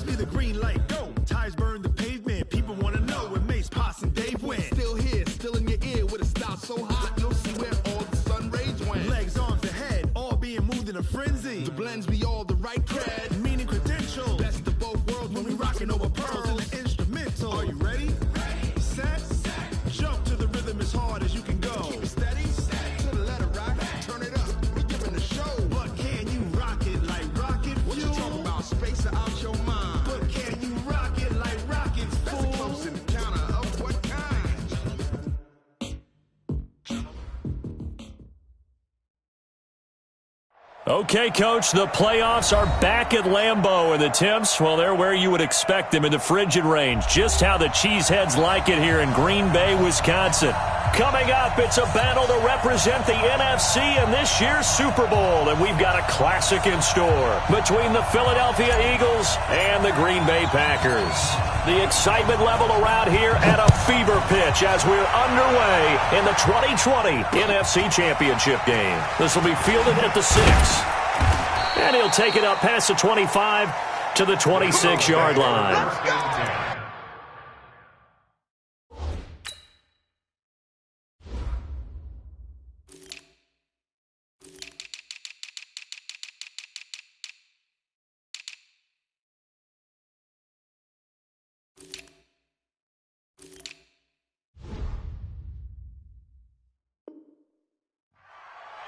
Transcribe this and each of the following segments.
me the green light, go. Tires burn the pavement, people want to know where Mace, Poss, and Dave went. Still here, still in your ear with a style so hot, you'll see where all the sun rays went. Legs, arms, and head, all being moved in a frenzy. The blends be all the right cred, meaning credentials. Best of both worlds when we rockin' over pearls in the instrumental. Are you ready? Ready. Set. Jump to the rhythm as hard as you can go. Keep it steady. To the letter rock. Turn it up. We giving the show. But can you rock it like rocket fuel? What you talking about? Space out your mind. But can you rock it like rockets, fool? That's a close encounter of what kind? Okay, Coach, the playoffs are back at Lambeau, and the temps, well, they're where you would expect them in the frigid range. Just how the Cheeseheads like it here in Green Bay, Wisconsin. Coming up, it's a battle to represent the NFC in this year's Super Bowl, and we've got a classic in store between the Philadelphia Eagles and the Green Bay Packers. The excitement level around here at a fever pitch as we're underway in the 2020 NFC Championship game. This will be fielded at the 6. And he'll take it up past the 25 to the 26-yard line.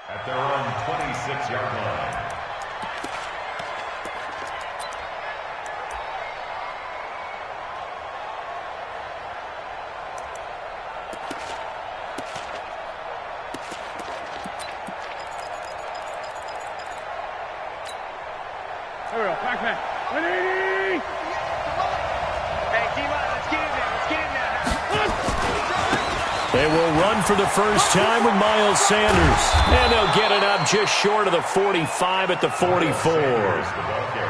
At their own 26-yard line. There we go. Back. 180! Hey, D-Line, let's get in there. Let's get in there. They will run for the first time with Miles Sanders. And they'll get it up just short of the 45 at the 44.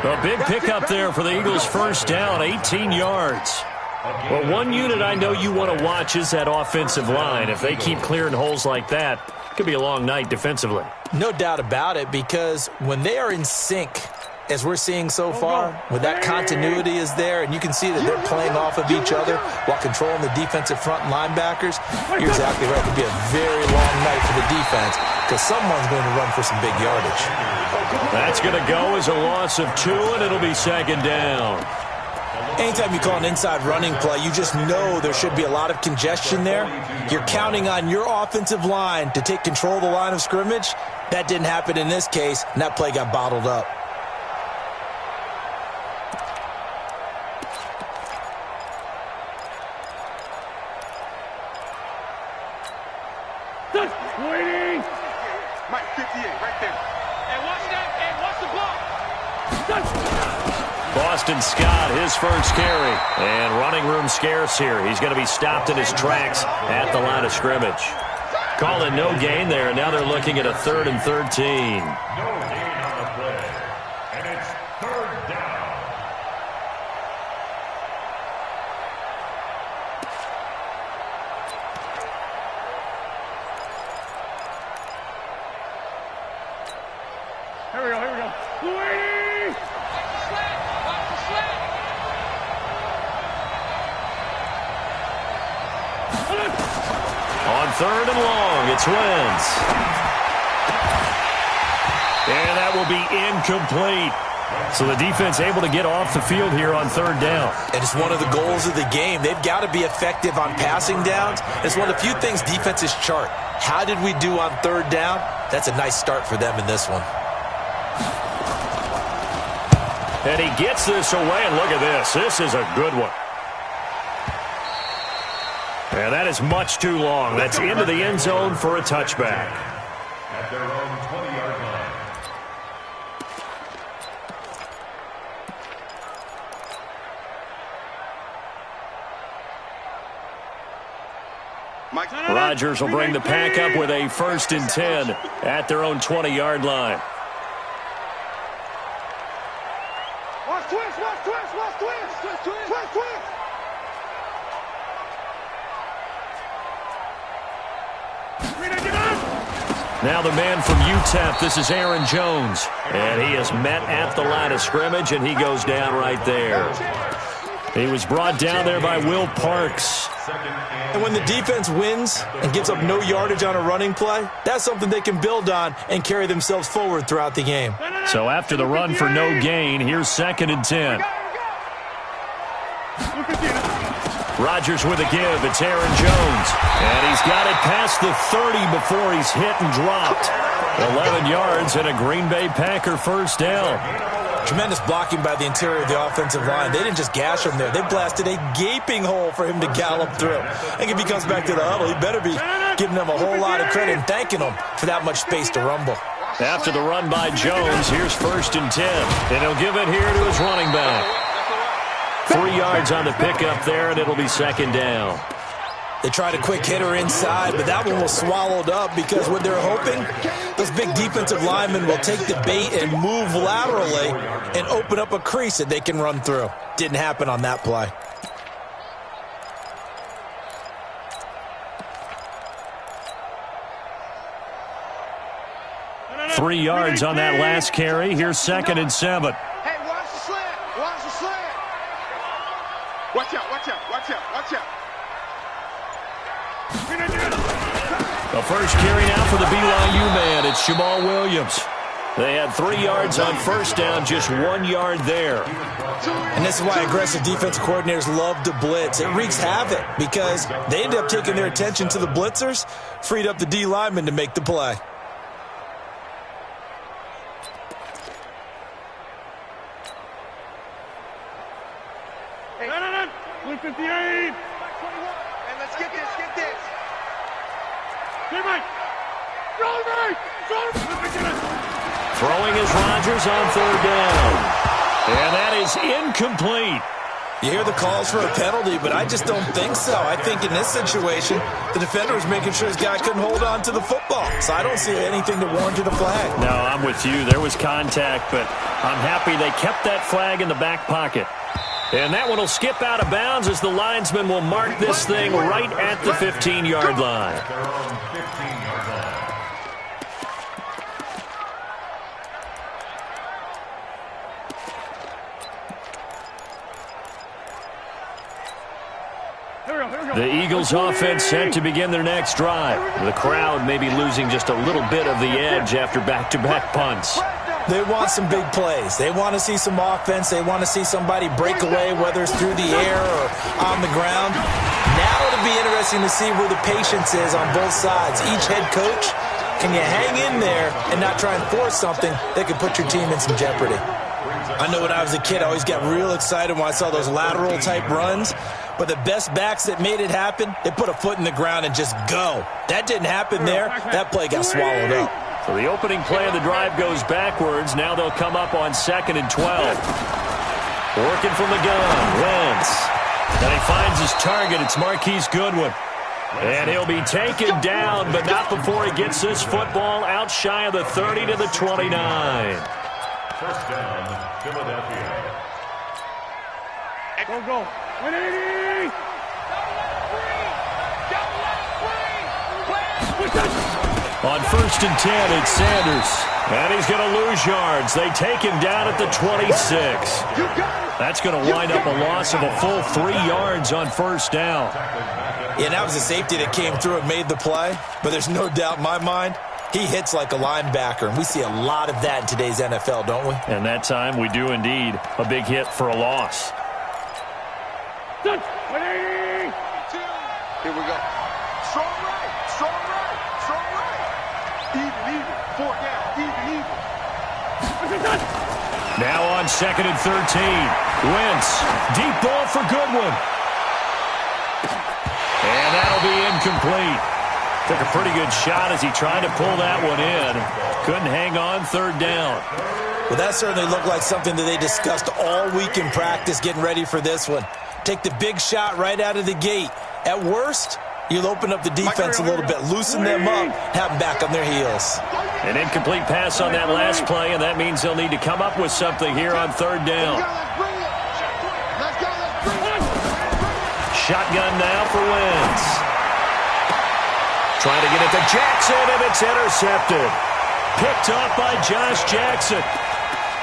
A big pickup there for the Eagles' first down, 18 yards. Well, one unit I know you want to watch is that offensive line. If they keep clearing holes like that, it could be a long night defensively. No doubt about it, because when they are in sync, as we're seeing so far, when that continuity is there, and you can see that they're playing off of each other while controlling the defensive front linebackers, you're exactly right. It could be a very long night for the defense because someone's going to run for some big yardage. That's going to go as a loss of 2, and it'll be second down. Anytime you call an inside running play, you just know there should be a lot of congestion there. You're counting on your offensive line to take control of the line of scrimmage. That didn't happen in this case, and that play got bottled up. Waiting! Mike, 58, right there. Hey, watch that. Hey, watch the block. Boston Scott, his first carry. And running room scarce here. He's going to be stopped in his tracks at the line of scrimmage. Calling no gain there, and now they're looking at a 3rd and 13. No gain on the play. And it's 3rd down. Here we go. Waiting! Watch the slant! On 3rd and long, it's Wentz. And that will be incomplete. So the defense able to get off the field here on 3rd down. And it's one of the goals of the game. They've got to be effective on passing downs. It's one of the few things defenses chart. How did we do on 3rd down? That's a nice start for them in this one. And he gets this away, and look at this. This is a good one. And that is much too long. That's into the end zone for a touchback. At their own 20-yard line. Rodgers will bring the pack up with a 1st and 10 at their own 20-yard line. Watch twist! Now the man from UTEP, this is Aaron Jones. And he is met at the line of scrimmage, and he goes down right there. He was brought down there by Will Parks. And when the defense wins and gives up no yardage on a running play, that's something they can build on and carry themselves forward throughout the game. So after the run for no gain, here's 2nd and 10. Rodgers with a give. It's Aaron Jones. And he's got it past the 30 before he's hit and dropped. 11 yards and a Green Bay Packer first down. Tremendous blocking by the interior of the offensive line. They didn't just gash him there. They blasted a gaping hole for him to gallop through. I think if he comes back to the huddle, he better be giving them a whole lot of credit and thanking them for that much space to rumble. After the run by Jones, here's 1st and 10. And he'll give it here to his running back. 3 yards on the pickup there, and it'll be 2nd down. They tried a quick hitter inside, but that one was swallowed up because what they're hoping, those big defensive linemen will take the bait and move laterally and open up a crease that they can run through. Didn't happen on that play. Three yards on that last carry. Here's 2nd and 7. Hey, watch the slant. Watch the slant. Watch out, watch out, watch out, watch out. The first carry now for the BYU man. It's Jamal Williams. They had 3 yards on first down, just 1 yard there. And this is why aggressive defensive coordinators love to blitz. It wreaks havoc because they end up taking their attention to the blitzers, freed up the D lineman to make the play. Hey, 158. And let's get this, get this. Throwing is Rodgers on 3rd down. And that is incomplete. You hear the calls for a penalty, but I just don't think so. I think in this situation, the defender was making sure his guy couldn't hold on to the football. So I don't see anything that warranted a flag. No, I'm with you. There was contact, but I'm happy they kept that flag in the back pocket. And that one will skip out of bounds as the linesman will mark this thing right at the 15-yard line. The Eagles offense set to begin their next drive. The crowd may be losing just a little bit of the edge after back-to-back punts. They want some big plays. They want to see some offense. They want to see somebody break away, whether it's through the air or on the ground. Now it'll be interesting to see where the patience is on both sides. Each head coach, can you hang in there and not try and force something that could put your team in some jeopardy? I know when I was a kid, I always got real excited when I saw those lateral-type runs. But the best backs that made it happen, they put a foot in the ground and just go. That didn't happen there. That play got swallowed up. So the opening play of the drive goes backwards. Now they'll come up on 2nd and 12. Working from the gun, Wentz. And he finds his target. It's Marquise Goodwin. And he'll be taken down, but not before he gets this football out shy of the 30 to the 29. First down, Philadelphia. Go. 180. On 1st and 10, it's Sanders. And he's going to lose yards. They take him down at the 26. That's going to wind up a loss of a full 3 yards on first down. Yeah, that was a safety that came through and made the play. But there's no doubt in my mind, he hits like a linebacker. And we see a lot of that in today's NFL, don't we? And that time we do indeed. A big hit for a loss. 180. Here we go. Strong right. Even. 4 down. Even. Now on 2nd and 13. Wentz. Deep ball for Goodwin. And that'll be incomplete. Took a pretty good shot as he tried to pull that one in. Couldn't hang on 3rd down. Well, that certainly looked like something that they discussed all week in practice getting ready for this one. Take the big shot right out of the gate. At worst, you'll open up the defense a little bit, loosen them up, have them back on their heels. An incomplete pass on that last play, and that means they'll need to come up with something here on 3rd down. Shotgun now for Wentz. Trying to get it to Jackson, and it's intercepted. Picked up by Josh Jackson.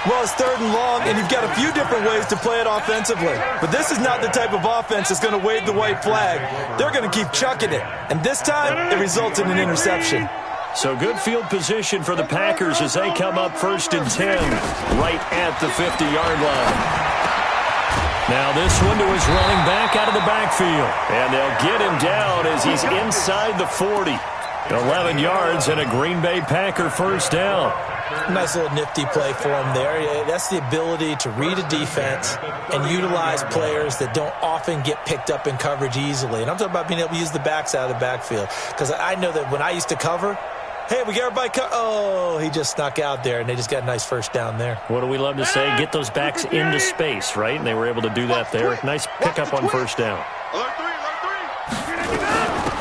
Well, it's 3rd and long, and you've got a few different ways to play it offensively. But this is not the type of offense that's going to wave the white flag. They're going to keep chucking it. And this time, it results in an interception. So good field position for the Packers as they come up 1st and 10, right at the 50-yard line. Now this one to his running back out of the backfield. And they'll get him down as he's inside the 40. 11 yards and a Green Bay Packer first down. Nice little nifty play for him there. That's the ability to read a defense and utilize players that don't often get picked up in coverage easily. And I'm talking about being able to use the backs out of the backfield. Because I know that when I used to cover, hey, we got everybody oh, he just snuck out there, and they just got a nice first down there. What do we love to say? Get those backs into space, right? And they were able to do that there. Nice pickup on first down.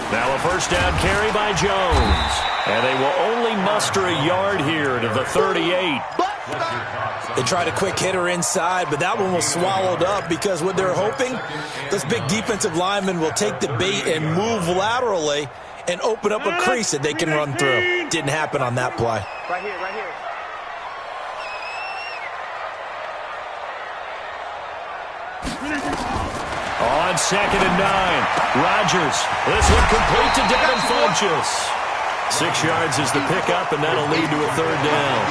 Now a first down carry by Jones. And they will only muster a yard here to the 38. They tried a quick hitter inside, but that one was swallowed up because what they're hoping, this big defensive lineman will take the bait and move laterally and open up a crease that they can run through. Didn't happen on that play. Right here, right here. On 2nd and 9, Rodgers. This one complete to Devin Funchess. 6 yards is the pickup, and that'll lead to a 3rd down.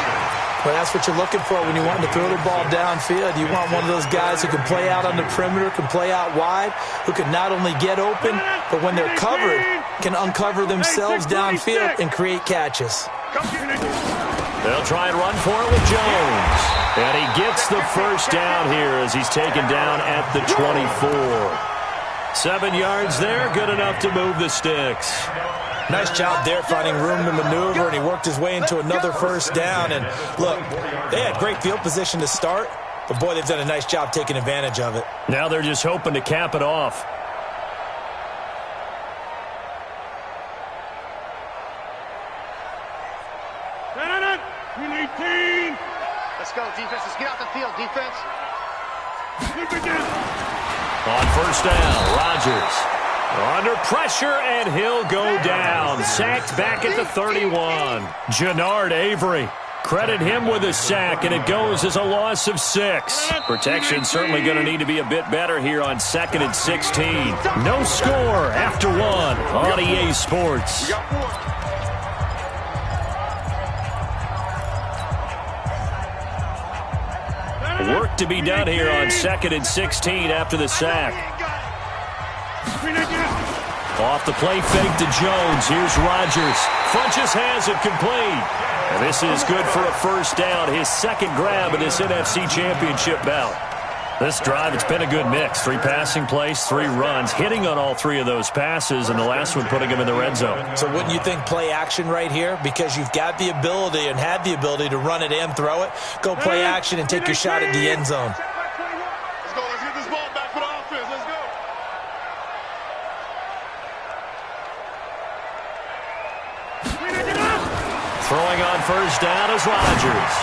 Well, that's what you're looking for when you want to throw the ball downfield. You want one of those guys who can play out on the perimeter, can play out wide, who can not only get open, but when they're covered, can uncover themselves downfield and create catches. They'll try and run for it with Jones. And he gets the first down here as he's taken down at the 24. 7 yards there, good enough to move the sticks. Nice job there finding room to maneuver, and he worked his way into another first down. And look, they had great field position to start, but boy, they've done a nice job taking advantage of it. Now they're just hoping to cap it off. Let's go, defense. Let's get out the field, defense. On first down, Rodgers under pressure, and he'll go down. Sacked back at the 31. Jannard Avery. Credit him with a sack, and it goes as a loss of 6. Protection certainly going to need to be a bit better here on 2nd and 16. No score after 1 on EA Sports. Work to be done here on 2nd and 16 after the sack. Off the play fake to Jones. Here's Rodgers. Funchess has it complete. And this is good for a first down. His 2nd grab in this NFC Championship bout. This drive, it's been a good mix. 3 passing plays, 3 runs, hitting on all 3 of those passes, and the last one putting him in the red zone. So wouldn't you think play action right here? Because you've got the ability and had the ability to run it and throw it. Go play action and take your shot at the end zone. Let's go. Let's get this ball back for the offense. Let's go. Throwing on first down is Rodgers.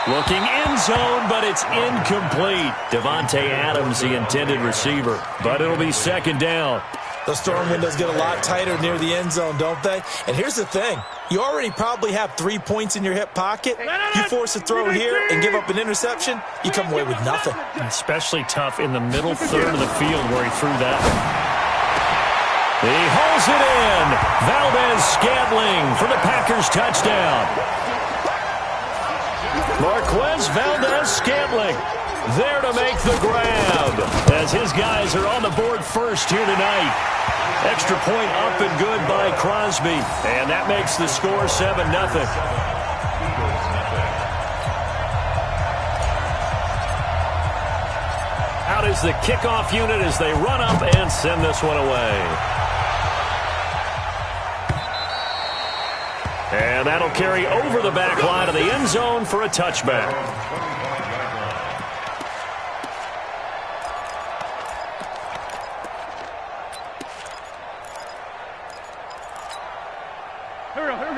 Looking end zone, but it's incomplete. Devontae Adams, the intended receiver. But it'll be 2nd down. Those throwing windows get a lot tighter near the end zone, don't they? And here's the thing. You already probably have 3 points in your hip pocket. You force a throw here and give up an interception, you come away with nothing. Especially tough in the middle third of the field where he threw that one. He hauls it in. Valdez-Scantling for the Packers touchdown. Marquez Valdez-Scantling there to make the grab as his guys are on the board first here tonight. Extra point up and good by Crosby, and that makes the score 7-0. Out is the kickoff unit as they run up and send this one away. And that'll carry over the back line of the end zone for a touchback.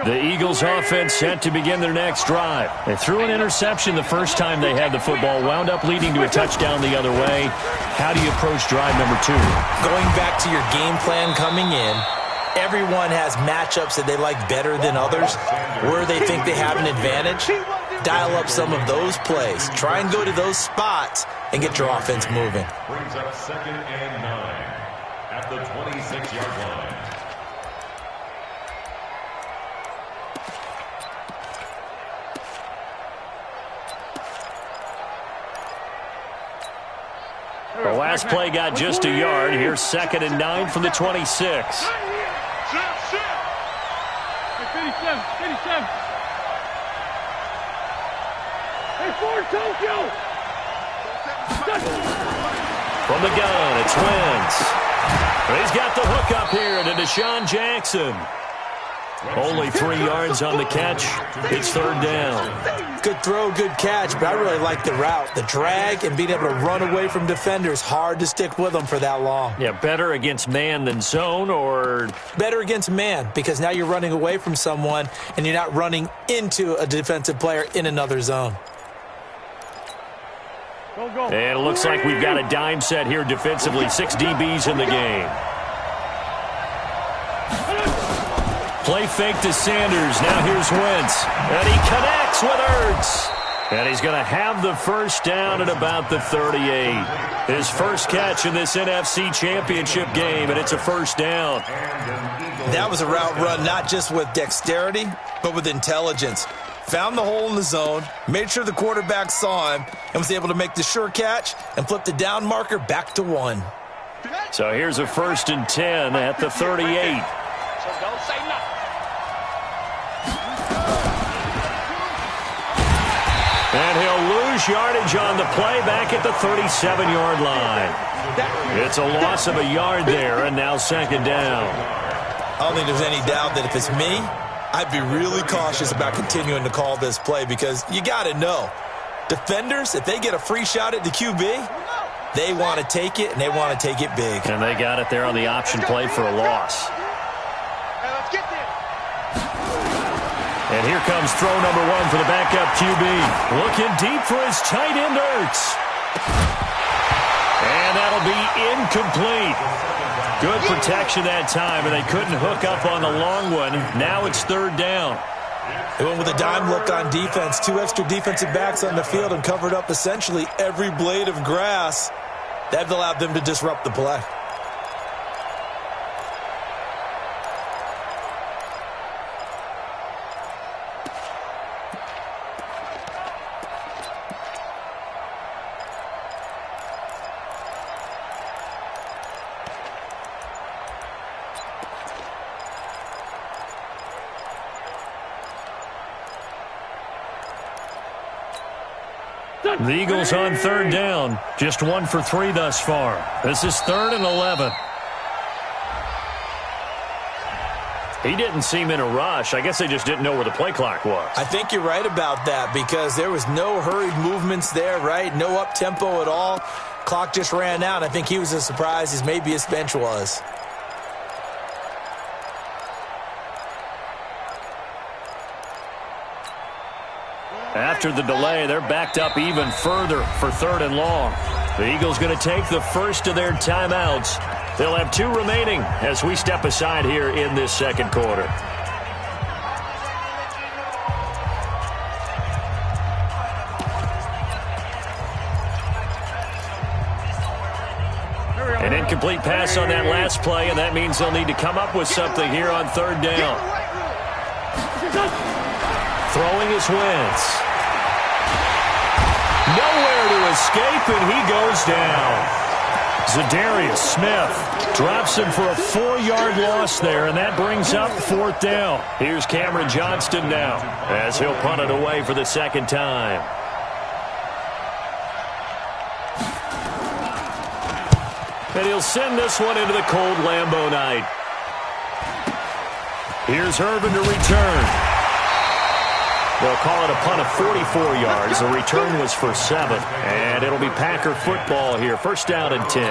The Eagles offense set to begin their next drive. They threw an interception the first time they had the football, wound up leading to a touchdown the other way. How do you approach drive number 2? Going back to your game plan coming in, everyone has matchups that they like better than others, where they think they have an advantage. Dial up some of those plays. Try and go to those spots and get your offense moving. Brings up 2nd and 9 at the 26-yard line. The last play got just a yard. Here's 2nd and 9 from the 26. 57. Hey, Ford, Tokyo. From the gun, it's Wentz. He's got the hook up here to Deshaun Jackson. Only 3 yards on the catch. It's 3rd down. Good throw, good catch, but I really like the route. The drag and being able to run away from defenders, hard to stick with them for that long. Yeah, better against man than zone, or? Better against man, because now you're running away from someone and you're not running into a defensive player in another zone. And it looks like we've got a dime set here defensively. 6 DBs in the game. Play fake to Sanders. Now here's Wentz. And he connects with Ertz. And he's going to have the first down at about the 38. His first catch in this NFC Championship game, and it's a first down. That was a route run not just with dexterity, but with intelligence. Found the hole in the zone, made sure the quarterback saw him, and was able to make the sure catch and flip the down marker back to 1. So here's a 1st and 10 at the 38. So don't say nothing. And he'll lose yardage on the play back at the 37-yard line. It's a loss of a yard there, and now 2nd down. I don't think there's any doubt that if it's me, I'd be really cautious about continuing to call this play, because you got to know, defenders, if they get a free shot at the QB, they want to take it, and they want to take it big. And they got it there on the option play for a loss. Hey, let's get there. And here comes throw number 1 for the backup QB. Looking deep for his tight end, Ertz. And that'll be incomplete. Good protection that time, and they couldn't hook up on the long one. Now it's 3rd down. They went with a dime look on defense. 2 extra defensive backs on the field and covered up essentially every blade of grass. That allowed them to disrupt the play. The Eagles on 3rd down. Just 1 for 3 thus far. This is 3rd and 11. He didn't seem in a rush. I guess they just didn't know where the play clock was. I think you're right about that, because there was no hurried movements there, right? No up-tempo at all. Clock just ran out. I think he was as surprised as maybe his bench was. After the delay, they're backed up even further for 3rd and long. The Eagles going to take the first of their timeouts. They'll have 2 remaining as we step aside here in this 2nd quarter. An incomplete pass on that last play, and that means they'll need to come up with something here on 3rd down. Throwing is Wentz. Nowhere to escape, and he goes down. Zadarius Smith drops him for a 4-yard loss there, and that brings up 4th down. Here's Cameron Johnston now as he'll punt it away for the 2nd time. And he'll send this one into the cold Lambeau night. Here's Irvin to return. They'll call it a punt of 44 yards. The return was for 7. And it'll be Packer football here. 1st down and 10.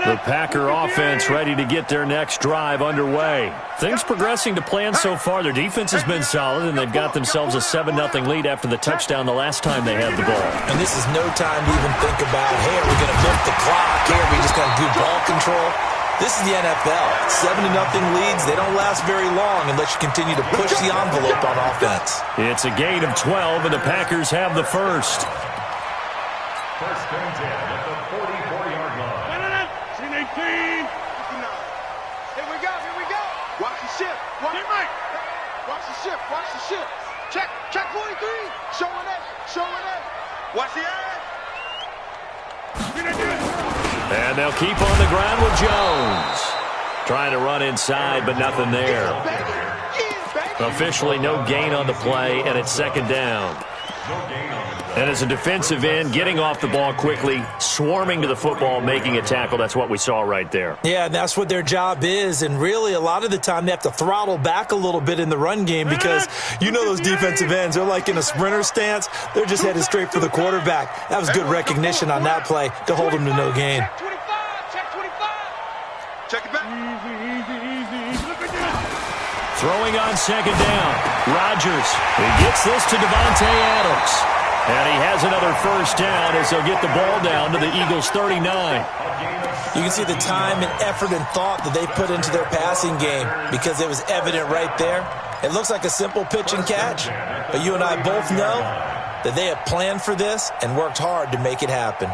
The Packer offense ready to get their next drive underway. Things progressing to plan so far. Their defense has been solid, and they've got themselves a 7-0 lead after the touchdown the last time they had the ball. And this is no time to even think about, hey, are we going to milk the clock? Hey, are we just going to do ball control? This is the NFL. 7-0 leads, they don't last very long unless you continue to push the envelope on offense. It's a gain of 12, and the Packers have the first. First and 10 at the 44-yard line. 18. Here we go. Watch the shift. Watch the shift. Check 43. Showing it. Watch the eye. And they'll keep on the ground with Jones. Trying to run inside, but nothing there. Officially no gain on the play, and it's second down. And as a defensive end, getting off the ball quickly, swarming to the football, making a tackle, that's what we saw right there. Yeah, and that's what their job is. And really, a lot of the time, they have to throttle back a little bit in the run game because you know those defensive ends, they're like in a sprinter stance. They're just headed straight for the quarterback. That was good recognition on that play to hold him to no gain. Check 25. Check it back. Easy. Look at this. Throwing on second down. Rodgers. He gets this to Devontae Adams. And he has another first down as they'll get the ball down to the Eagles' 39. You can see the time and effort and thought that they put into their passing game because it was evident right there. It looks like a simple pitch and catch, but you and I both know that they have planned for this and worked hard to make it happen.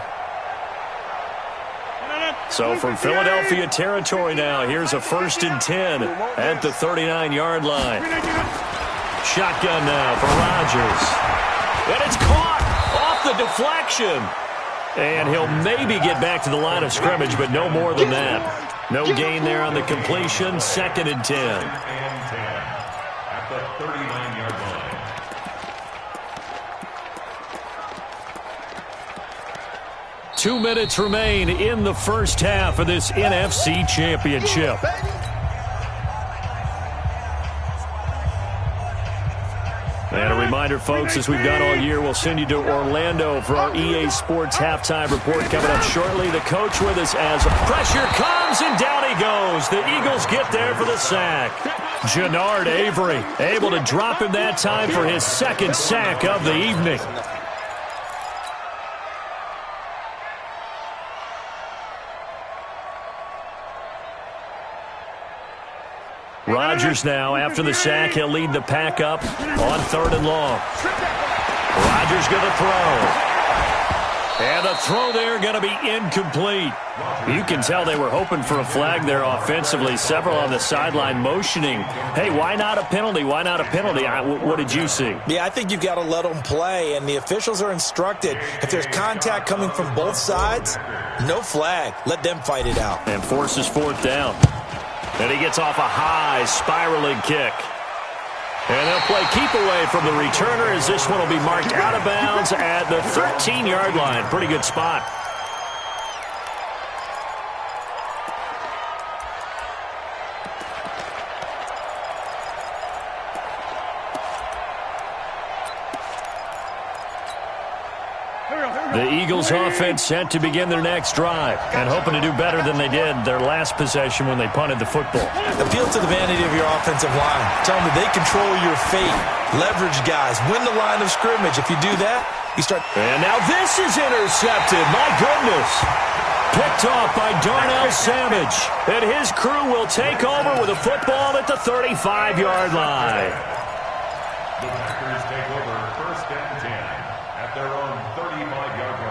So from Philadelphia territory now, here's a first and 10 at the 39-yard line. Shotgun now for Rodgers. And it's caught off the deflection. And he'll maybe get back to the line of scrimmage, but no more than that. No gain there on the completion. Second and 10. At the 39-yard line. 2 minutes remain in the first half of this NFC Championship. And a reminder, folks, as we've done all year, we'll send you to Orlando for our EA Sports halftime report coming up shortly. The coach with us as pressure comes, and down he goes. The Eagles get there for the sack. Jannard Avery able to drop him that time for his second sack of the evening. Rodgers now, after the sack, he'll lead the pack up on 3rd and long. Rodgers going to throw. And the throw there going to be incomplete. You can tell they were hoping for a flag there offensively. Several on the sideline motioning. Hey, why not a penalty? Why not a penalty? What did you see? Yeah, I think you've got to let them play, and the officials are instructed. If there's contact coming from both sides, no flag. Let them fight it out. And forces 4th down. And he gets off a high spiraling kick. And they'll play keep away from the returner as this one will be marked out of bounds at the 13-yard line. Pretty good spot. The Eagles offense set to begin their next drive and hoping to do better than they did their last possession when they punted the football. Appeal to the vanity of your offensive line. Tell them that they control your fate. Leverage guys. Win the line of scrimmage. If you do that, you start. And now this is intercepted. My goodness. Picked off by Darnell Savage. And his crew will take over with a football at the 35-yard line. The Packers take over 1st and 10 at their own 35-yard line.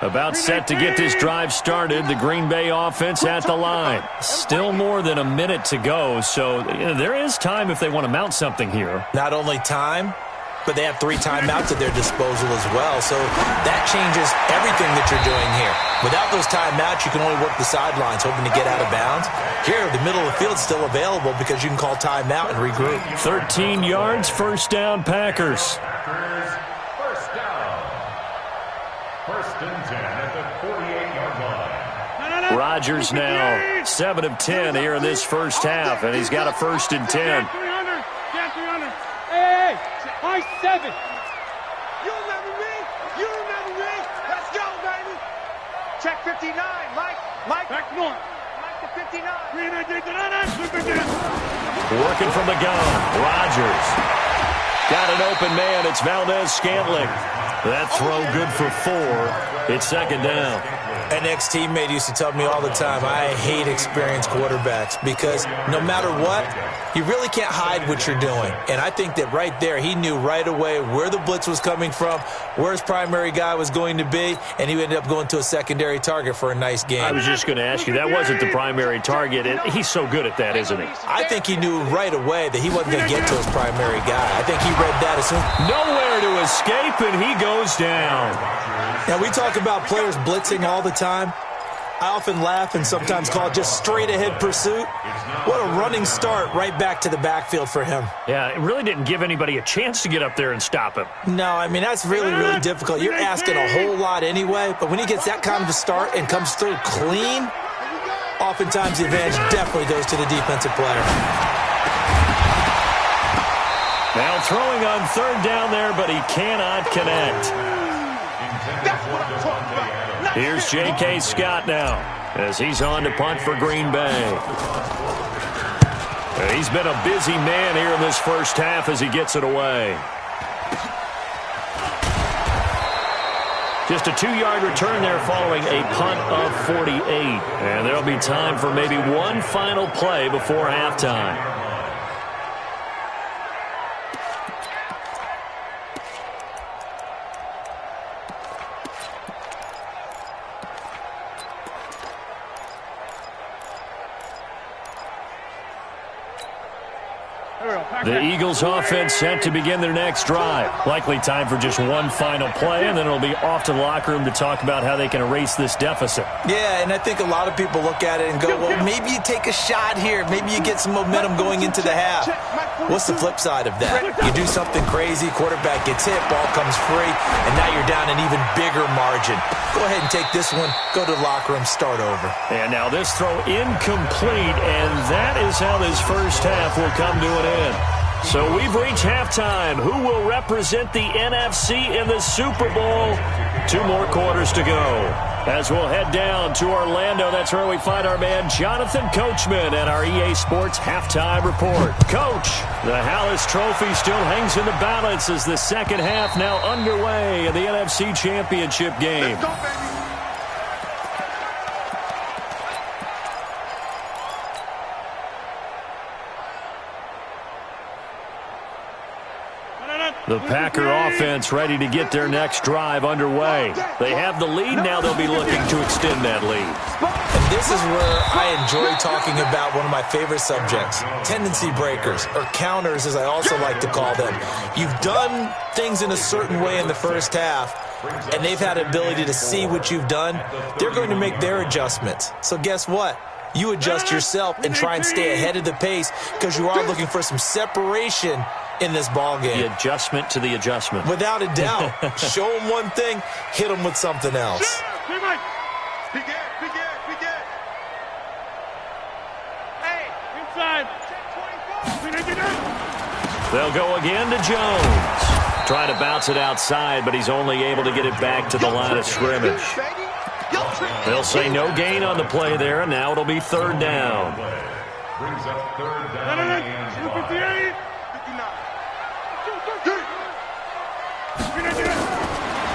About set to get this drive started. The Green Bay offense at the line. Still more than a minute to go, so there is time if they want to mount something here. Not only time, but they have 3 timeouts at their disposal as well, so that changes everything that you're doing here. Without those timeouts, you can only work the sidelines, hoping to get out of bounds. Here, the middle of the field's still available because you can call timeout and regroup. 13 yards, first down, Packers. Packers, first down. 1st and 10 at the 48-yard line. Rodgers now 7 of 10 here in this first half, and he's got a 1st and 10. 300. Hey, high 7. You remember me? Let's go, baby. check 59. Mike. Back north. Mike to 59. Working from the gun. Rodgers. Got an open man. It's Valdez-Scantling. That throw good for 4. It's second down. An ex-teammate used to tell me all the time, I hate experienced quarterbacks because no matter what, you really can't hide what you're doing. And I think that right there, he knew right away where the blitz was coming from, where his primary guy was going to be, and he ended up going to a secondary target for a nice game. I was just going to ask you, that wasn't the primary target, and he's so good at that, isn't he? I think he knew right away that he wasn't going to get to his primary guy. I think he read that as soon. Nowhere to escape, and he goes down. Now, we talk about players blitzing all the time. I often laugh and sometimes call it just straight-ahead pursuit. What a running start right back to the backfield for him. Yeah, it really didn't give anybody a chance to get up there and stop him. No, I mean, that's really, really difficult. You're asking a whole lot anyway, but when he gets that kind of a start and comes through clean, oftentimes the advantage definitely goes to the defensive player. Now throwing on third down there, but he cannot connect. Here's J.K. Scott now as he's on to punt for Green Bay. He's been a busy man here in this first half as he gets it away. Just a 2-yard return there following a punt of 48. And there'll be time for maybe one final play before halftime. The Eagles offense set to begin their next drive. Likely time for just one final play, and then it'll be off to the locker room to talk about how they can erase this deficit. Yeah, and I think a lot of people look at it and go, well, maybe you take a shot here. Maybe you get some momentum going into the half. What's the flip side of that? You do something crazy, quarterback gets hit, ball comes free, and now you're down an even bigger margin. Go ahead and take this one, go to the locker room, start over. And now this throw incomplete, and that is how this first half will come to an end. So we've reached halftime. Who will represent the NFC in the Super Bowl? 2 more quarters to go. As we'll head down to Orlando, that's where we find our man Jonathan Coachman at our EA Sports Halftime Report. Coach, the Hallis Trophy still hangs in the balance as the second half now underway in the NFC Championship game. Let's go, baby. The Packer offense ready to get their next drive underway. They have the lead. Now they'll be looking to extend that lead. And this is where I enjoy talking about one of my favorite subjects, tendency breakers, or counters as I also like to call them. You've done things in a certain way in the first half, and they've had an ability to see what you've done. They're going to make their adjustments. So guess what? You adjust yourself and try and stay ahead of the pace because you are looking for some separation in this ball game. The adjustment to the adjustment. Without a doubt. Show them one thing, hit them with something else. Be good. Hey, Inside. check 24. They'll go again to Jones. Trying to bounce it outside, but he's only able to get it back to the line of scrimmage. They'll say no gain on the play there, and now it'll be third down. Brings up third down and 258. 59.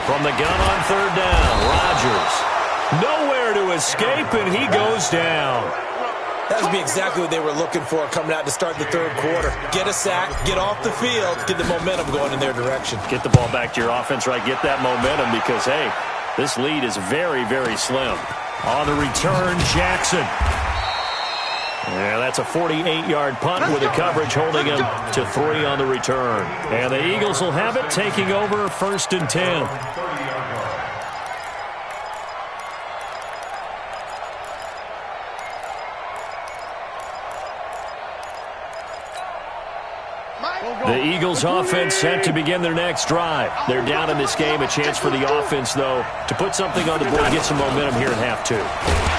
From the gun on third down, Rodgers. Nowhere to escape, and he goes down. That would be exactly what they were looking for coming out to start the third quarter. Get a sack, get off the field, get the momentum going in their direction. Get the ball back to your offense, right? Get that momentum because, hey, this lead is very, very slim. On the return, Jackson. Yeah, that's a 48-yard punt with the coverage holding him to 3 on the return. And the Eagles will have it, taking over 1st and 10. The The Eagles offense set to begin their next drive. They're down in this game. A chance for the offense, though, to put something on the board, get some momentum here in half two.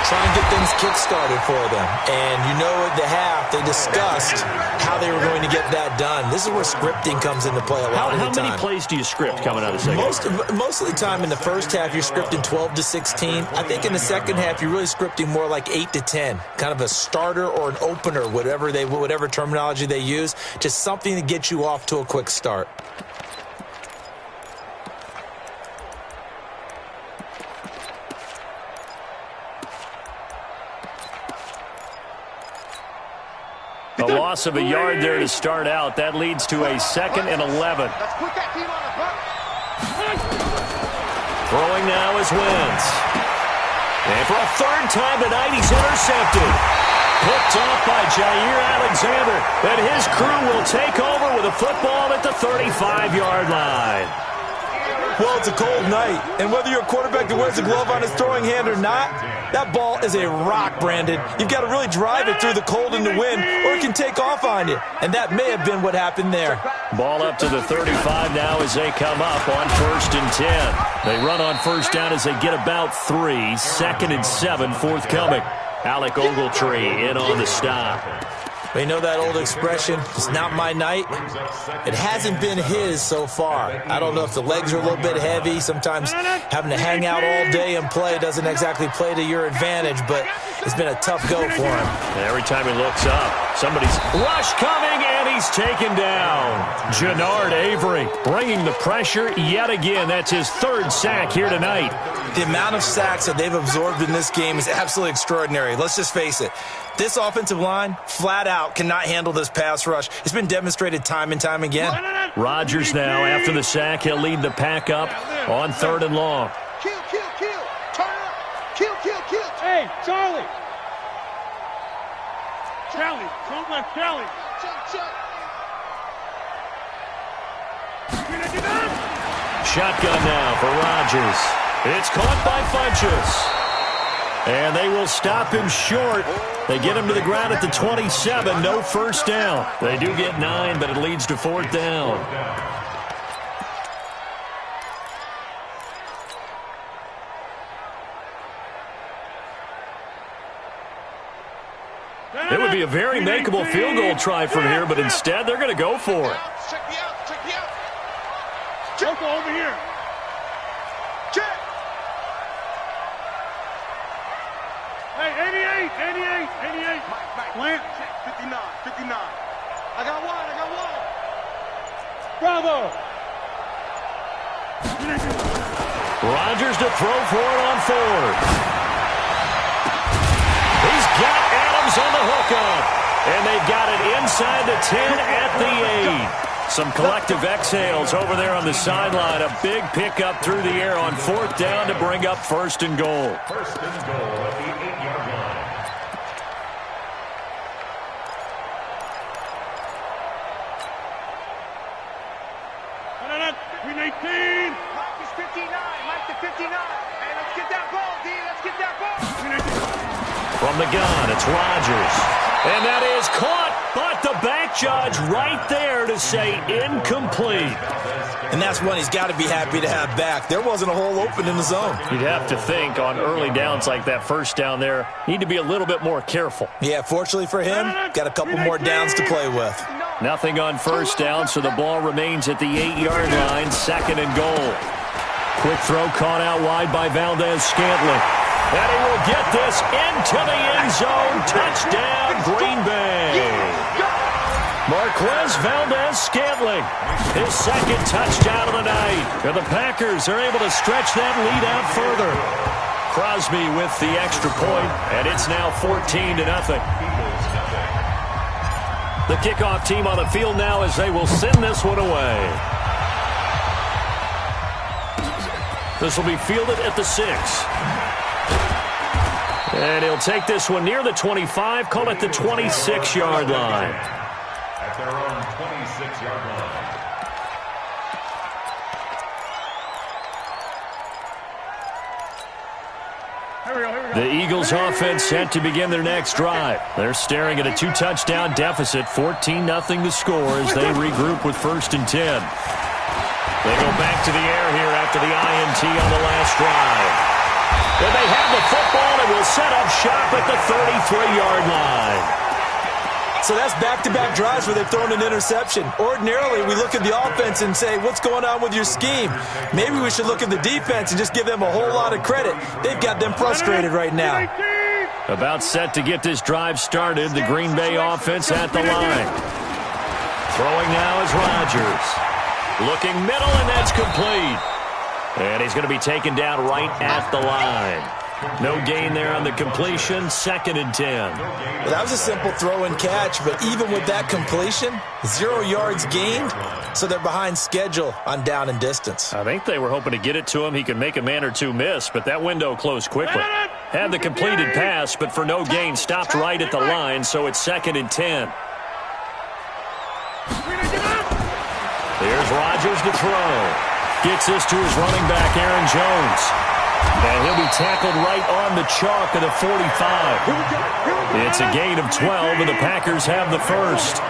Try and get things kick-started for them. And you know at the half, they discussed how they were going to get that done. This is where scripting comes into play a lot of the time. How many plays do you script coming out of the second? Most of the time in the first half, you're scripting 12 to 16. I think in the second half, you're really scripting more like 8 to 10. Kind of a starter or an opener, whatever terminology they use. Just something to get you off to a quick start. A loss of a yard there to start out. That leads to a 2nd and 11. Throwing now is Wentz. And for a third time tonight, he's intercepted. Picked off by Jair Alexander. And his crew will take over with a football at the 35-yard line. Well, it's a cold night, and whether you're a quarterback that wears a glove on his throwing hand or not, that ball is a rock, Brandon. You've got to really drive it through the cold and the wind, or it can take off on you, and that may have been what happened there. Ball up to the 35 now as they come up on 1st and 10. They run on first down as they get about 3. 2nd and 7 forthcoming. Alec Ogletree in on the stop. You know that old expression, it's not my night? It hasn't been his so far. I don't know if the legs are a little bit heavy. Sometimes having to hang out all day and play doesn't exactly play to your advantage, but it's been a tough go for him. And every time he looks up, somebody's rush coming, and he's taken down. Jannard Avery bringing the pressure yet again. That's his 3rd sack here tonight. The amount of sacks that they've absorbed in this game is absolutely extraordinary. Let's just face it. This offensive line, flat out, cannot handle this pass rush. It's been demonstrated time and time again. Rodgers now, after the sack, he'll lead the pack up on 3rd and long. Kill. Turn up. Kill. Hey, Charlie. Don't let Charlie. Check. Shotgun now for Rodgers. It's caught by Funchess. And they will stop him short. They get him to the ground at the 27. No first down. They do get 9, but it leads to 4th down. It would be a very makeable field goal try from here, but instead they're going to go for it. Check me out. Joko over here. Check. Hey, 88. Mike. Plant. 59. I got one. Bravo. Rodgers to throw for it on 4th. He's got Adams on the hookup. And they've got it inside the 10 at the 8. Some collective exhales over there on the sideline. A big pickup through the air on 4th down to bring up 1st and goal. 1st and goal at the 8-yard line. Green 18. Mike is 59. Hey, let's get that ball, D. Let's get that ball. From the gun, it's Rodgers. And that is caught, but the back judge right there to say incomplete. And that's one he's got to be happy to have back. There wasn't a hole open in the zone. You'd have to think on early downs like that, first down there, need to be a little bit more careful. Yeah, fortunately for him, got a couple more downs to play with. Nothing on first down, so the ball remains at the 8-yard line, 2nd and goal. Quick throw caught out wide by Valdez-Scantling. And he will get this into the end zone. Touchdown, Green Bay. Marquez Valdez-Scantling, his 2nd touchdown of the night. And the Packers are able to stretch that lead out further. Crosby with the extra point, and it's now 14-0. The kickoff team on the field now as they will send this one away. This will be fielded at the 6. And he'll take this one near the 25, call it the 26-yard line. At their own 26-yard line. The Eagles offense set to begin their next drive. They're staring at a 2-touchdown deficit, 14-0 the score as they regroup with 1st and 10. They go back to the air here after the INT on the last drive. And they have the football and will set up shop at the 33-yard line. So that's back-to-back drives where they've thrown an interception. Ordinarily, we look at the offense and say, what's going on with your scheme? Maybe we should look at the defense and just give them a whole lot of credit. They've got them frustrated right now. About set to get this drive started, the Green Bay offense at the line. Throwing now is Rodgers. Looking middle, and that's complete. And he's going to be taken down right at the line. No gain there on the completion, 2nd and 10. Well, that was a simple throw and catch, but even with that completion, 0 yards gained, so they're behind schedule on down and distance. I think they were hoping to get it to him. He could make a man or two miss, but that window closed quickly. Had the completed pass, but for no gain, stopped right at the line, so it's 2nd and 10. Here's Rodgers to throw. Gets this to his running back, Aaron Jones. And he'll be tackled right on the chalk of the 45. It's a gain of 12, and the Packers have the first.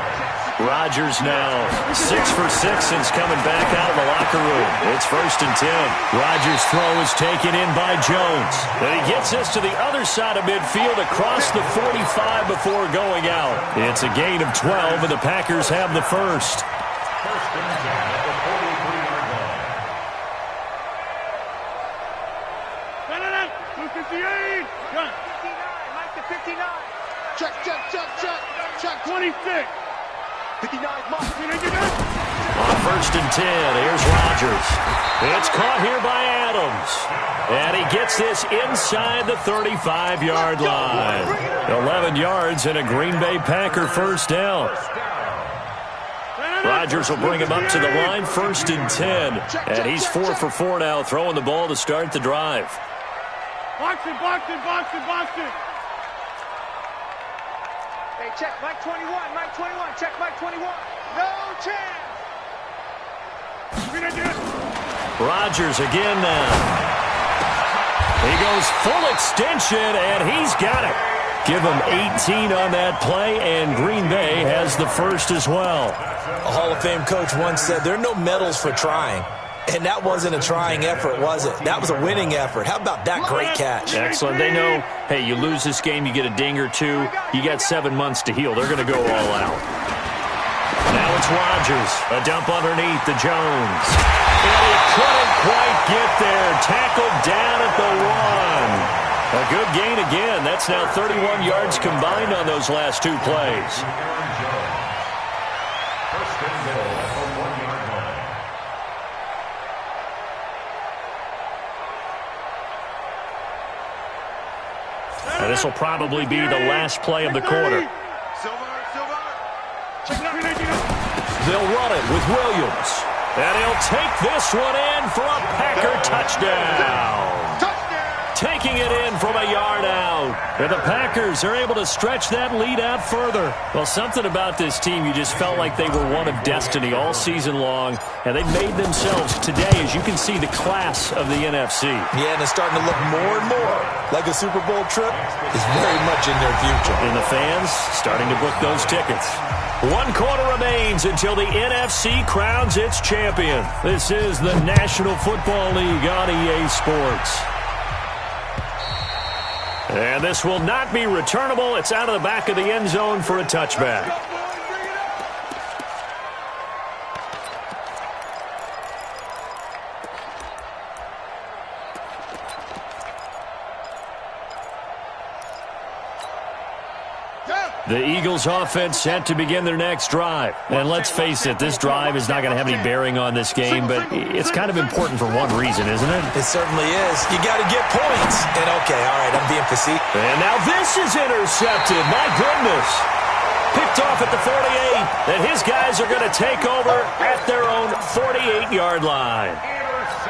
Rodgers now 6 for 6 since coming back out of the locker room. It's 1st and 10. Rodgers' throw is taken in by Jones. And he gets this to the other side of midfield across the 45 before going out. It's a gain of 12, and the Packers have the first. 1st and 10 at the 43-yard line. 58. Gun. 59. Mike to 59. Check. 26. 59. Mike. On 1st and 10, here's Rodgers. It's caught here by Adams. And he gets this inside the 35-yard line. 11 yards and a Green Bay Packer first down. Rodgers will bring him up to the line, 1st and 10. And he's 4 for 4 now, throwing the ball to start the drive. Boxing. Hey, check Mike 21. Check Mike 21. No chance. Rodgers again now. He goes full extension, and he's got it. Give him 18 on that play, and Green Bay has the first as well. A Hall of Fame coach once said, there are no medals for trying. And that wasn't a trying effort, was it? That was a winning effort. How about that great catch? Excellent. They know, hey, you lose this game, you get a ding or two. You got 7 months to heal. They're going to go all out. Now it's Rodgers. A dump underneath to Jones. And he couldn't quite get there. Tackled down at the 1. A good gain again. That's now 31 yards combined on those last 2 plays. 1st and goal at the 1-yard line. And this will probably be the last play of the quarter. Silver. They'll run it with Williams. And he'll take this one in for a Packer touchdown. Taking it in from a yard out. And the Packers are able to stretch that lead out further. Well, something about this team, you just felt like they were one of destiny all season long. And they made themselves today, as you can see, the class of the NFC. Yeah, and it's starting to look more and more like a Super Bowl trip is very much in their future. And the fans starting to book those tickets. 1 quarter remains until the NFC crowns its champion. This is the National Football League on EA Sports. And this will not be returnable. It's out of the back of the end zone for a touchback. The Eagles offense set to begin their next drive. And let's face it, this drive is not going to have any bearing on this game, but it's kind of important for one reason, isn't it? It certainly is. You got to get points. And okay, all right, I'm being facetious. And now this is intercepted. My goodness. Picked off at the 48. And his guys are going to take over at their own 48-yard line.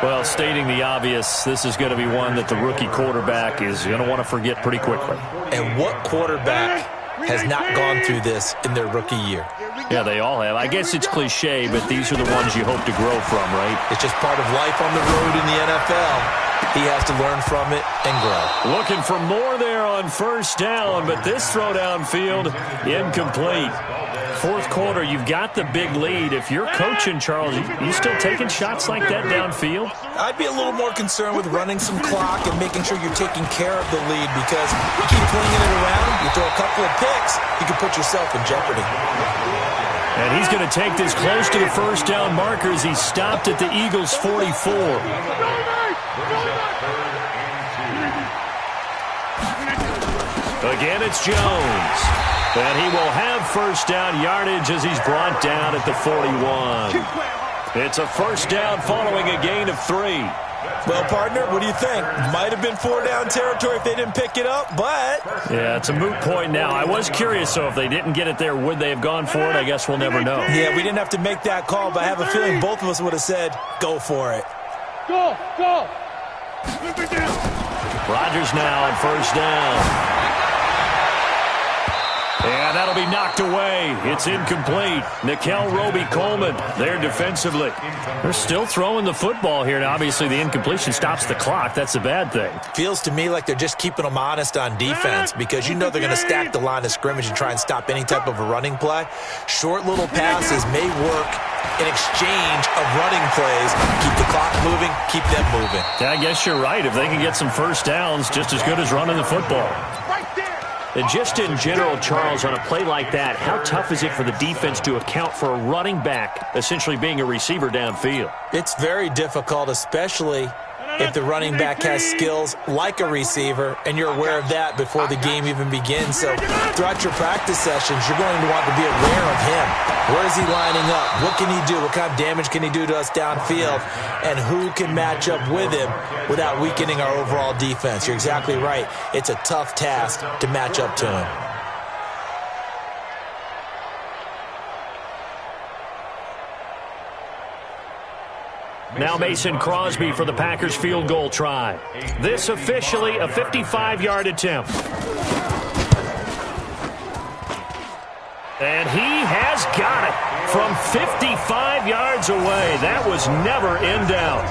Well, stating the obvious, this is going to be one that the rookie quarterback is going to want to forget pretty quickly. And what quarterback has not gone through this in their rookie year? Yeah, they all have. I guess it's cliche, but these are the ones you hope to grow from, right? It's just part of life on the road in the NFL. He has to learn from it and grow. Looking for more there on first down, but this throw downfield, incomplete. Fourth quarter, you've got the big lead. If you're coaching, Charles, you still taking shots like that downfield? I'd be a little more concerned with running some clock and making sure you're taking care of the lead, because you keep flinging it around, you throw a couple of picks, you can put yourself in jeopardy. And he's going to take this close to the first down markers. He stopped at the Eagles' 44. Again, it's Jones. And he will have first down yardage as he's brought down at the 41. It's a first down following a gain of 3. Well, partner, what do you think? Might have been 4-down territory if they didn't pick it up, but... Yeah, it's a moot point now. I was curious, so if they didn't get it there, would they have gone for it? I guess we'll never know. Yeah, we didn't have to make that call, but I have a feeling both of us would have said, go for it. Go! Rodgers now on first down. And that'll be knocked away. It's incomplete. Nickel Roby-Coleman there defensively. They're still throwing the football here. Now, obviously, the incompletion stops the clock. That's a bad thing. Feels to me like they're just keeping them honest on defense, because you know they're going to stack the line of scrimmage and try and stop any type of a running play. Short little passes may work in exchange of running plays. Keep the clock moving, keep them moving. Yeah, I guess you're right. If they can get some first downs, just as good as running the football. And just in general, Charles, on a play like that, how tough is it for the defense to account for a running back essentially being a receiver downfield? It's very difficult, especially if the running back has skills like a receiver, and you're aware of that before the game even begins. So throughout your practice sessions, you're going to want to be aware of him. Where is he lining up? What can he do? What kind of damage can he do to us downfield? And who can match up with him without weakening our overall defense? You're exactly right. It's a tough task to match up to him. Now Mason Crosby for the Packers field goal try. This officially a 55-yard attempt. And he has got it from 55 yards away. That was never in doubt.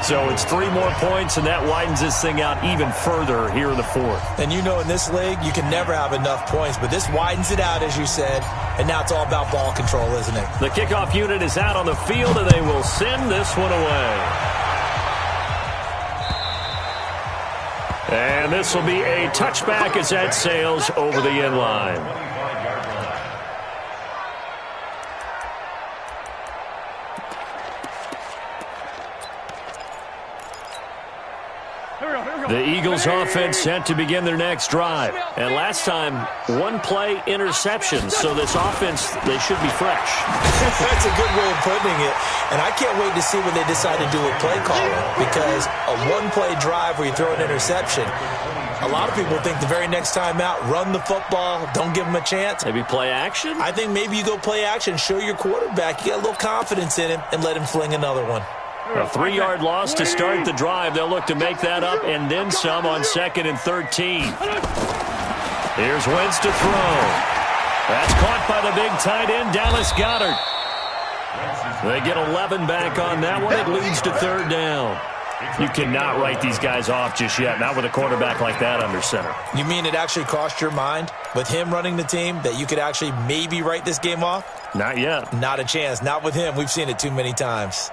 So it's 3 more points, and that widens this thing out even further here in the fourth. And you know in this league, you can never have enough points, but this widens it out, as you said, and now it's all about ball control, isn't it? The kickoff unit is out on the field, and they will send this one away. And this will be a touchback as that sails over the end line. The Eagles offense set to begin their next drive. And last time, 1-play interception. So this offense, they should be fresh. That's a good way of putting it. And I can't wait to see what they decide to do with play calling. Because a 1-play drive where you throw an interception, a lot of people think the very next time out, run the football, don't give them a chance. Maybe play action? I think maybe you go play action, show your quarterback you got a little confidence in him, and let him fling another one. A 3-yard loss to start the drive. They'll look to make that up and then some on 2nd and 13. Here's Wentz to throw. That's caught by the big tight end, Dallas Goedert. They get 11 back on that one. It leads to 3rd down. You cannot write these guys off just yet, not with a quarterback like that under center. You mean it actually crossed your mind with him running the team that you could actually maybe write this game off? Not yet. Not a chance. Not with him. We've seen it too many times.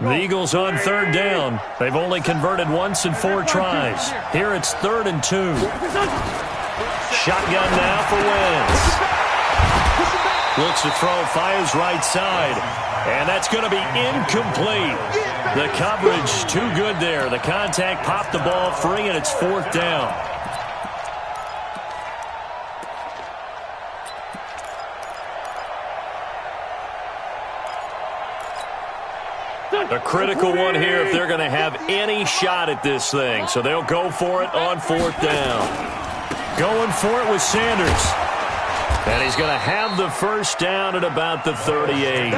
The Eagles on 3rd down. They've only converted once in 4 tries. Here it's 3rd and 2. Shotgun now for Wentz. Looks to throw, fires right side. And that's going to be incomplete. The coverage too good there. The contact popped the ball free, and it's 4th down. A critical one here if they're going to have any shot at this thing. So they'll go for it on 4th down. Going for it with Sanders. And he's going to have the first down at about the 38.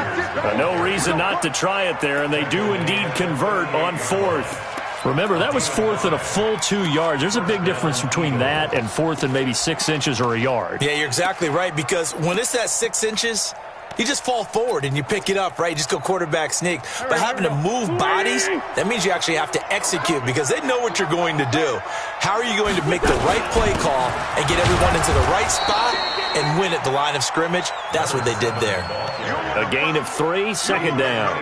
No reason not to try it there, and they do indeed convert on 4th. Remember, that was 4th and a full 2 yards. There's a big difference between that and 4th and maybe 6 inches or a yard. Yeah, you're exactly right, because when it's at 6 inches, you just fall forward and you pick it up, right? You just go quarterback sneak. But having to move bodies, that means you actually have to execute because they know what you're going to do. How are you going to make the right play call and get everyone into the right spot and win at the line of scrimmage? That's what they did there. A gain of 3, second down.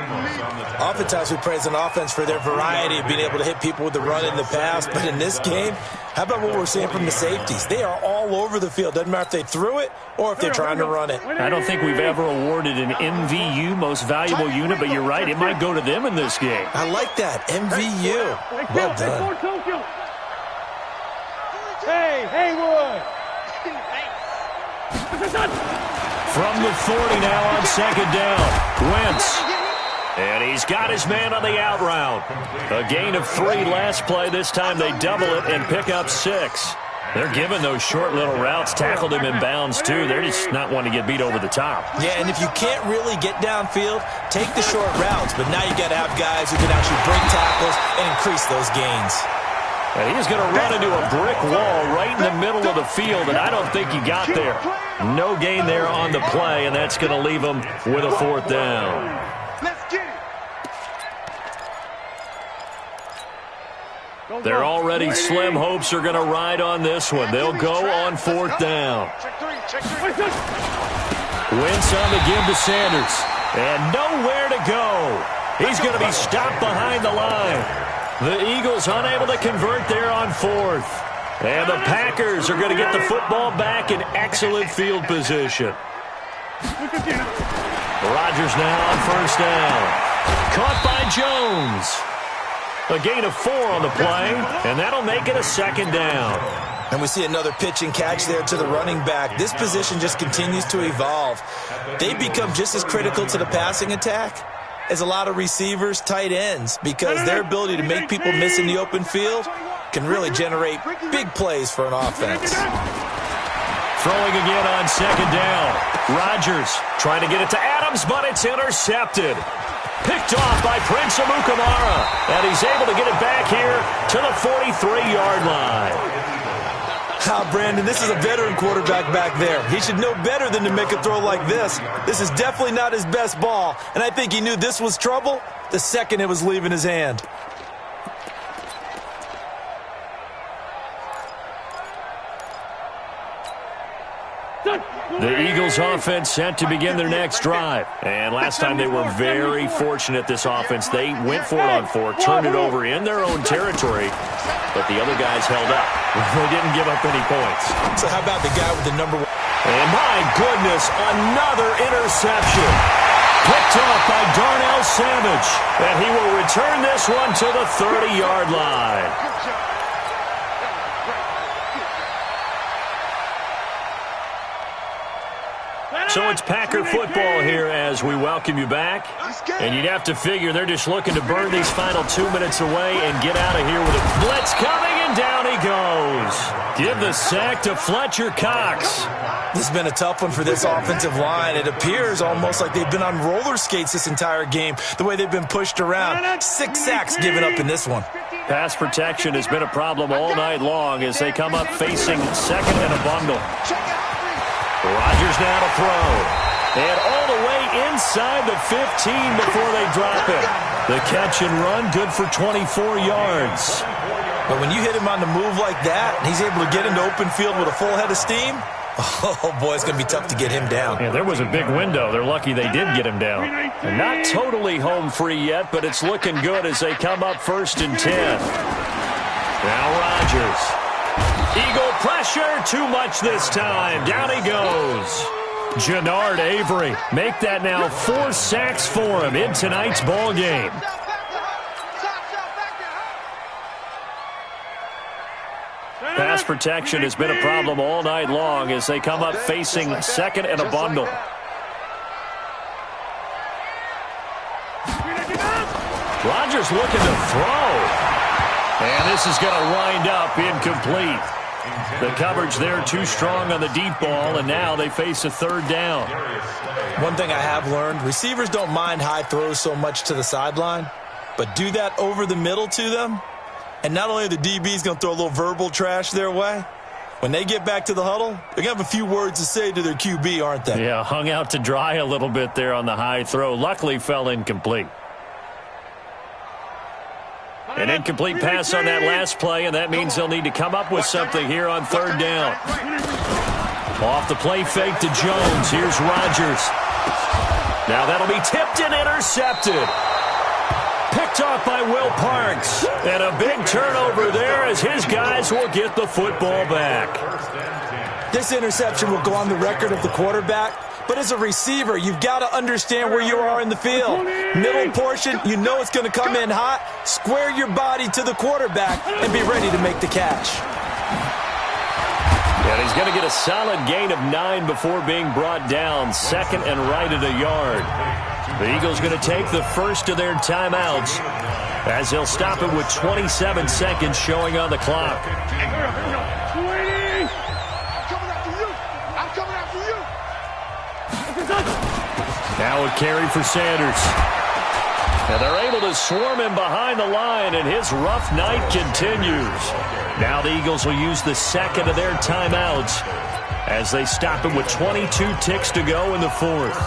Oftentimes we praise an offense for their variety of being able to hit people with the run and the pass. But in this game, how about what we're seeing from the safeties? They are all over the field. Doesn't matter if they threw it or if they're trying to run it. I don't think we've ever awarded an MVU, most valuable unit, but you're right. It might go to them in this game. I like that. MVU. Well done. Hey, Haywood. From the 40 now on second down. Wentz. And he's got his man on the out route. A gain of 3 last play. This time they double it and pick up 6. They're giving those short little routes. Tackled him in bounds, too. They're just not wanting to get beat over the top. Yeah, and if you can't really get downfield, take the short routes. But now you got to have guys who can actually break tackles and increase those gains. And he's going to run into a brick wall right in the middle of the field, and I don't think he got there. No gain there on the play, and that's going to leave him with a 4th down. Let's get it. They're already slim hopes are going to ride on this one. They'll go on 4th down. Wentz on the give to Sanders. And nowhere to go. He's going to be stopped behind the line. The Eagles unable to convert there on 4th. And the Packers are going to get the football back in excellent field position. Rodgers now on 1st down. Caught by Jones. A gain of 4 on the play, and that'll make it a 2nd down. And we see another pitch and catch there to the running back. This position just continues to evolve. They become just as critical to the passing attack as a lot of receivers, tight ends, because their ability to make people miss in the open field can really generate big plays for an offense. Throwing again on 2nd down. Rodgers trying to get it to Adams, but it's intercepted. Picked off by Prince Amukamara. And he's able to get it back here to the 43-yard line. Brandon, this is a veteran quarterback back there. He should know better than to make a throw like this. This is definitely not his best ball. And I think he knew this was trouble the second it was leaving his hand. The Eagles offense set to begin their next drive. And last time they were very fortunate, this offense. They went for it on 4, turned it over in their own territory, but the other guys held up. They didn't give up any points. So how about the guy with the number 1? And my goodness, another interception. Picked off by Darnell Savage. And he will return this one to the 30-yard line. So it's Packer football here as we welcome you back. And you'd have to figure they're just looking to burn these final 2 minutes away and get out of here with a blitz coming, and down he goes. Give the sack to Fletcher Cox. This has been a tough one for this offensive line. It appears almost like they've been on roller skates this entire game, the way they've been pushed around. 6 sacks given up in this one. Pass protection has been a problem all night long as they come up facing 2nd and a bundle. Rodgers now to throw. And all the way inside the 15 before they drop it. The catch and run, good for 24 yards. But when you hit him on the move like that, and he's able to get into open field with a full head of steam, oh, boy, it's going to be tough to get him down. Yeah, there was a big window. They're lucky they did get him down. And not totally home free yet, but it's looking good as they come up 1st and 10. Now Rodgers. Eagle pressure, too much this time. Down he goes. Jannard Avery, make that now 4 sacks for him in tonight's ball game. Pass protection has been a problem all night long as they come up facing 2nd and a bundle. Rodgers looking to throw. And this is going to wind up incomplete. The coverage there too strong on the deep ball, and now they face a 3rd down. One thing I have learned, receivers don't mind high throws so much to the sideline, but do that over the middle to them, And not only are the DBs going to throw a little verbal trash their way, when they get back to the huddle, they're going to have a few words to say to their QB, aren't they? Yeah, hung out to dry a little bit there on the high throw. Luckily fell incomplete. An incomplete pass on that last play, and that means they'll need to come up with something here on third down. Off the play fake to Jones. Here's Rodgers. Now that'll be tipped and intercepted. Picked off by Will Parks. And a big turnover there as his guys will get the football back. This interception will go on the record of the quarterback. But as a receiver, you've got to understand where you are in the field. Middle portion, you know it's going to come in hot. Square your body to the quarterback and be ready to make the catch. And he's going to get a solid gain of 9 before being brought down. Second and right at a yard. The Eagles going to take the first of their timeouts as they'll stop it with 27 seconds showing on the clock. Now a carry for Sanders. And they're able to swarm him behind the line, and his rough night continues. Now the Eagles will use the second of their timeouts as they stop it with 22 ticks to go in the fourth.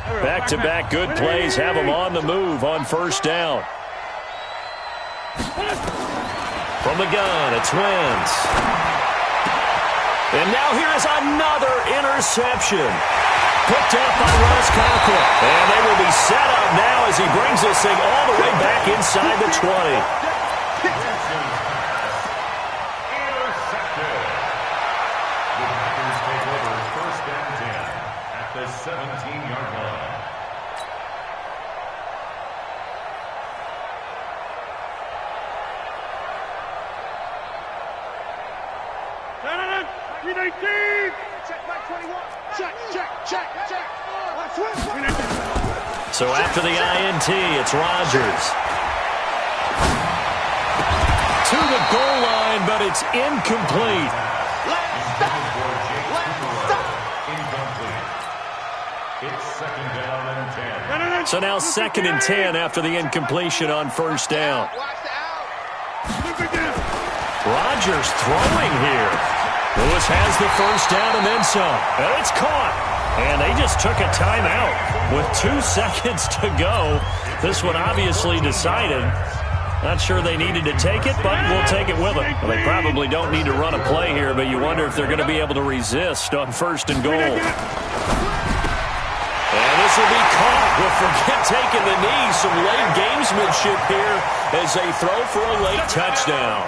Back-to-back good plays have them on the move on first down. From the gun, it's Wentz. And now here is another interception. Picked up by Ross Conklin. And they will be set up now as he brings this thing all the way back inside the 20. So after the INT, it's Rodgers. To the goal line, but it's incomplete. It's second down and 10. So now second and 10 after the incompletion on first down. Rodgers throwing here. Lewis has the first down and then some. And it's caught. And they just took a timeout with 2 seconds to go. This one obviously decided. Not sure they needed to take it, but we'll take it with them. Well, they probably don't need to run a play here, but you wonder if they're going to be able to resist on first and goal. And this will be caught. We'll forget taking the knee. Some late gamesmanship here as they throw for a late touchdown.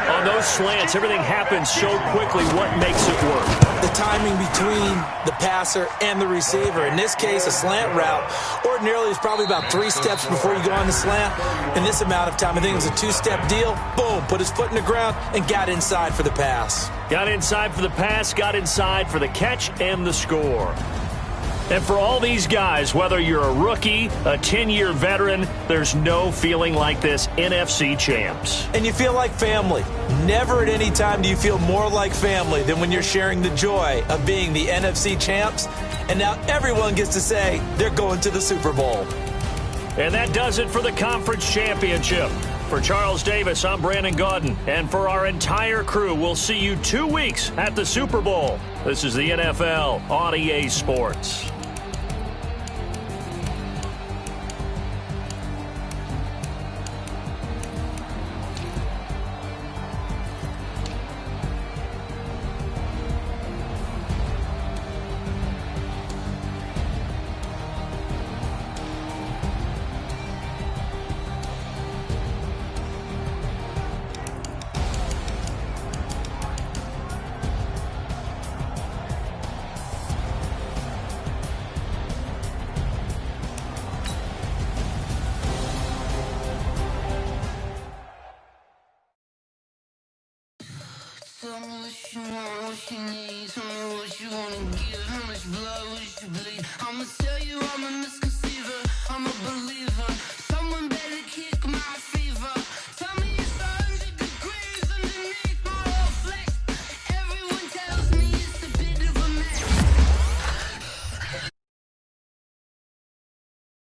On those slants, everything happens so quickly. What makes it work? The timing between the passer and the receiver. In this case, a slant route ordinarily is probably about 3 steps before you go on the slant. In this amount of time, I think it was a 2-step deal. Boom, put his foot in the ground and got inside for the pass. Got inside for the pass, got inside for the catch and the score. And for all these guys, whether you're a rookie, a 10-year veteran, there's no feeling like this NFC champs. And you feel like family. Never at any time do you feel more like family than when you're sharing the joy of being the NFC champs. And now everyone gets to say they're going to the Super Bowl. And that does it for the conference championship. For Charles Davis, I'm Brandon Gaudin. And for our entire crew, we'll see you 2 weeks at the Super Bowl. This is the NFL on EA Sports. Tell me what you want, what you need. Tell me what you wanna give. How much blood